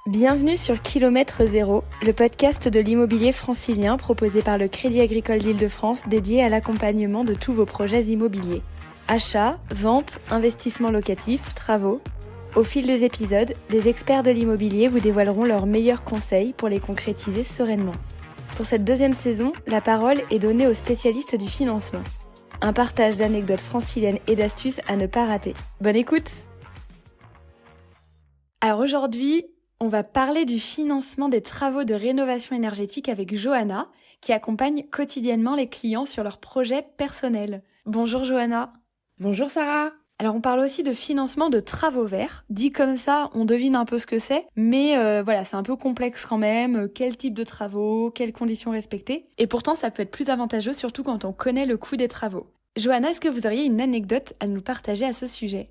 Bienvenue sur Kilomètre Zéro, le podcast de l'immobilier francilien proposé par le Crédit Agricole d'Île-de-France dédié à l'accompagnement de tous vos projets immobiliers. Achat, vente, investissement locatif, travaux. Au fil des épisodes, des experts de l'immobilier vous dévoileront leurs meilleurs conseils pour les concrétiser sereinement. Pour cette deuxième saison, la parole est donnée aux spécialistes du financement. Un partage d'anecdotes franciliennes et d'astuces à ne pas rater. Bonne écoute! Alors aujourd'hui, on va parler du financement des travaux de rénovation énergétique avec Johanna, qui accompagne quotidiennement les clients sur leurs projets personnels. Bonjour Johanna. Bonjour Sarah. Alors on parle aussi de financement de travaux verts. Dit comme ça, on devine un peu ce que c'est, mais voilà, c'est un peu complexe quand même. Quel type de travaux, quelles conditions respecter. Et pourtant, ça peut être plus avantageux, surtout quand on connaît le coût des travaux. Johanna, est-ce que vous auriez une anecdote à nous partager à ce sujet ?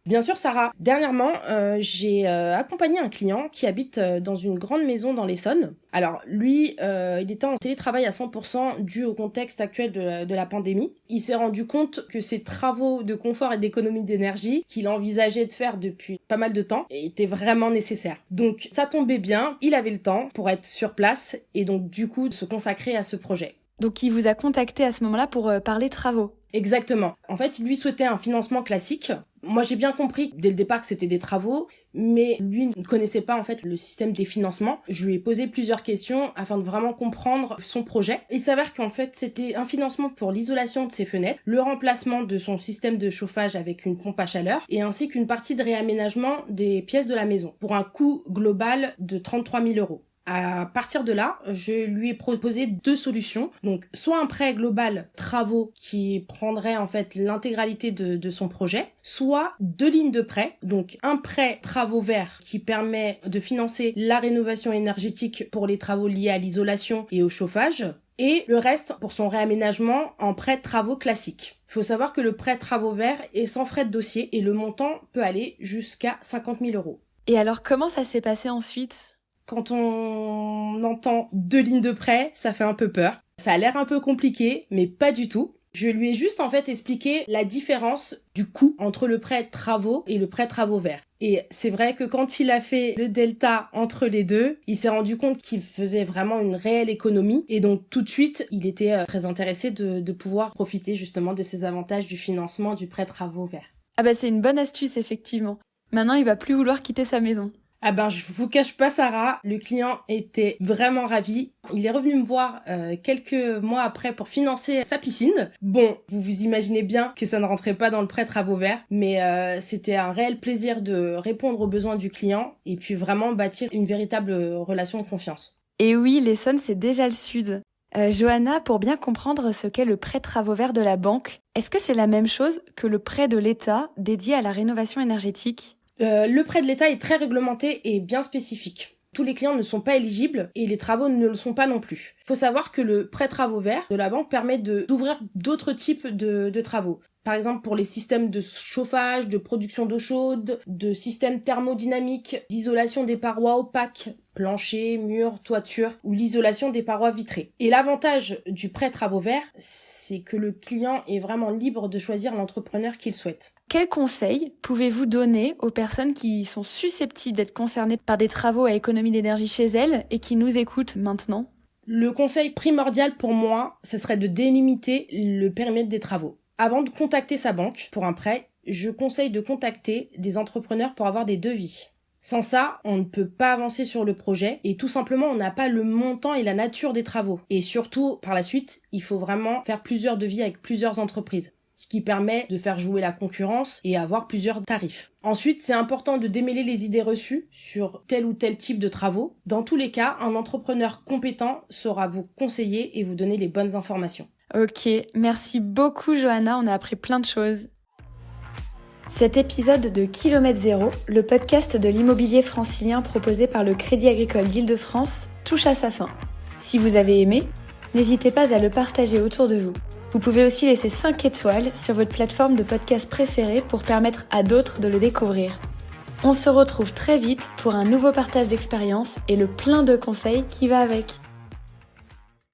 Bien sûr Sarah, dernièrement j'ai accompagné un client qui habite dans une grande maison dans l'Essonne. Alors lui, il était en télétravail à 100% dû au contexte actuel de la pandémie. Il s'est rendu compte que ses travaux de confort et d'économie d'énergie qu'il envisageait de faire depuis pas mal de temps étaient vraiment nécessaires. Donc ça tombait bien, il avait le temps pour être sur place et donc du coup de se consacrer à ce projet. Donc il vous a contacté à ce moment-là pour parler travaux. Exactement. En fait, il lui souhaitait un financement classique. Moi, j'ai bien compris dès le départ que c'était des travaux, mais lui ne connaissait pas en fait le système des financements. Je lui ai posé plusieurs questions afin de vraiment comprendre son projet. Il s'avère qu'en fait, c'était un financement pour l'isolation de ses fenêtres, le remplacement de son système de chauffage avec une pompe à chaleur, et ainsi qu'une partie de réaménagement des pièces de la maison, pour un coût global de 33 000 €. À partir de là, je lui ai proposé deux solutions. Donc, soit un prêt global travaux qui prendrait en fait l'intégralité de son projet, soit deux lignes de prêt. Donc, un prêt travaux verts qui permet de financer la rénovation énergétique pour les travaux liés à l'isolation et au chauffage. Et le reste pour son réaménagement en prêt travaux classique. Il faut savoir que le prêt travaux verts est sans frais de dossier et le montant peut aller jusqu'à 50 000 €. Et alors, comment ça s'est passé ensuite ? Quand on entend deux lignes de prêt, ça fait un peu peur. Ça a l'air un peu compliqué, mais pas du tout. Je lui ai juste en fait expliqué la différence du coût entre le prêt travaux et le prêt travaux verts. Et c'est vrai que quand il a fait le delta entre les deux, il s'est rendu compte qu'il faisait vraiment une réelle économie. Et donc tout de suite, il était très intéressé de pouvoir profiter justement de ces avantages du financement du prêt travaux verts. Ah bah c'est une bonne astuce effectivement. Maintenant, il va plus vouloir quitter sa maison. Ah ben, je vous cache pas Sarah, le client était vraiment ravi. Il est revenu me voir quelques mois après pour financer sa piscine. Bon, vous vous imaginez bien que ça ne rentrait pas dans le prêt travaux verts, mais c'était un réel plaisir de répondre aux besoins du client et puis vraiment bâtir une véritable relation de confiance. Et oui, l'Essonne, c'est déjà le sud. Johanna, pour bien comprendre ce qu'est le prêt travaux verts de la banque, est-ce que c'est la même chose que le prêt de l'État dédié à la rénovation énergétique ? Le prêt de l'État est très réglementé et bien spécifique. Tous les clients ne sont pas éligibles et les travaux ne le sont pas non plus. Il faut savoir que le prêt travaux verts de la banque permet d'ouvrir d'autres types de travaux. Par exemple pour les systèmes de chauffage, de production d'eau chaude, de systèmes thermodynamiques, d'isolation des parois opaques, plancher, murs, toiture ou l'isolation des parois vitrées. Et l'avantage du prêt travaux verts, c'est que le client est vraiment libre de choisir l'entrepreneur qu'il souhaite. Quels conseils pouvez-vous donner aux personnes qui sont susceptibles d'être concernées par des travaux à économie d'énergie chez elles et qui nous écoutent maintenant ? Le conseil primordial pour moi, ce serait de délimiter le périmètre des travaux. Avant de contacter sa banque pour un prêt, je conseille de contacter des entrepreneurs pour avoir des devis. Sans ça, on ne peut pas avancer sur le projet et tout simplement on n'a pas le montant et la nature des travaux. Et surtout, par la suite, il faut vraiment faire plusieurs devis avec plusieurs entreprises, ce qui permet de faire jouer la concurrence et avoir plusieurs tarifs. Ensuite, c'est important de démêler les idées reçues sur tel ou tel type de travaux. Dans tous les cas, un entrepreneur compétent saura vous conseiller et vous donner les bonnes informations. Ok, merci beaucoup Johanna, on a appris plein de choses. Cet épisode de Kilomètre Zéro, le podcast de l'immobilier francilien proposé par le Crédit Agricole d'Île-de-France, touche à sa fin. Si vous avez aimé, n'hésitez pas à le partager autour de vous. Vous pouvez aussi laisser 5 étoiles sur votre plateforme de podcast préférée pour permettre à d'autres de le découvrir. On se retrouve très vite pour un nouveau partage d'expériences et le plein de conseils qui va avec.